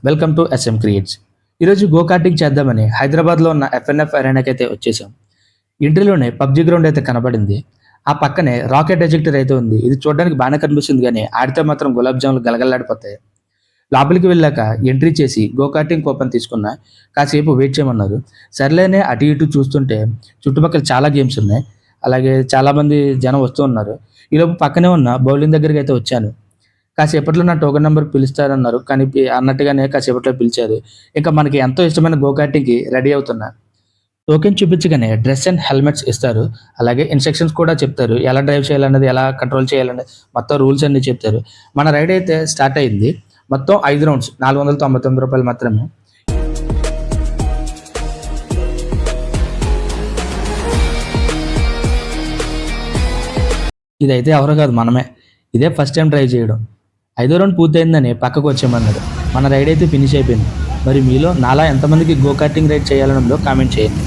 Welcome to S M creates. ఈరోజు go karting చేద్దామని హైదరాబాద్లో ఉన్న ఎఫ్ఎన్ఎఫ్ అరేనాకి అయితే వచ్చేసాం. ఇంటిలోనే పబ్జి గ్రౌండ్ అయితే కనబడింది. ఆ పక్కనే రాకెట్ ఎజెక్టర్ అయితే ఉంది. ఇది చూడడానికి బాగానే కనిపిస్తుంది, కానీ ఆడితే మాత్రం గులాబ్ జాములు గలగల్లాడిపోతాయి. లోపలికి వెళ్ళాక ఎంట్రీ చేసి గో కార్టింగ్ కూపన్ తీసుకున్నా. కాసేపు వెయిట్ చేయమన్నారు. సర్లేనే అటు ఇటు చూస్తుంటే చుట్టుపక్కల చాలా గేమ్స్ ఉన్నాయి. అలాగే చాలామంది జనం వస్తూ ఉన్నారు. ఈలోపు పక్కనే ఉన్న బౌలింగ్ దగ్గరికి అయితే వచ్చాను. కాసేపట్లో నా టోకెన్ నెంబర్ పిలుస్తారన్నారు, కానీ అన్నట్టుగానే కాసేపట్లో పిలిచారు. ఇంకా మనకి ఎంతో ఇష్టమైన గో కార్టింగ్కి రెడీ అవుతున్నా. టోకెన్ చూపించగానే డ్రెస్ అండ్ హెల్మెట్స్ ఇస్తారు. అలాగే ఇన్స్ట్రక్షన్స్ కూడా చెప్తారు, ఎలా డ్రైవ్ చేయాలన్నది, ఎలా కంట్రోల్ చేయాలన్నది, మొత్తం రూల్స్ అన్నీ చెప్తారు. మన రైడ్ అయితే స్టార్ట్ అయింది. మొత్తం 5 రౌండ్స్, ₹499 మాత్రమే. ఇదైతే ఎవరో కాదు, మనమే. ఇదే ఫస్ట్ టైం డ్రైవ్ చేయడం. 5వ రౌండ్ పూర్తయిందని పక్కకు వచ్చేయమన్నాడు. మన రైడ్ అయితే ఫినిష్ అయిపోయింది. మరి మీలో నాలా ఎంతమందికి గో కార్టింగ్ రైడ్ చేయాలనో కామెంట్ చేయండి.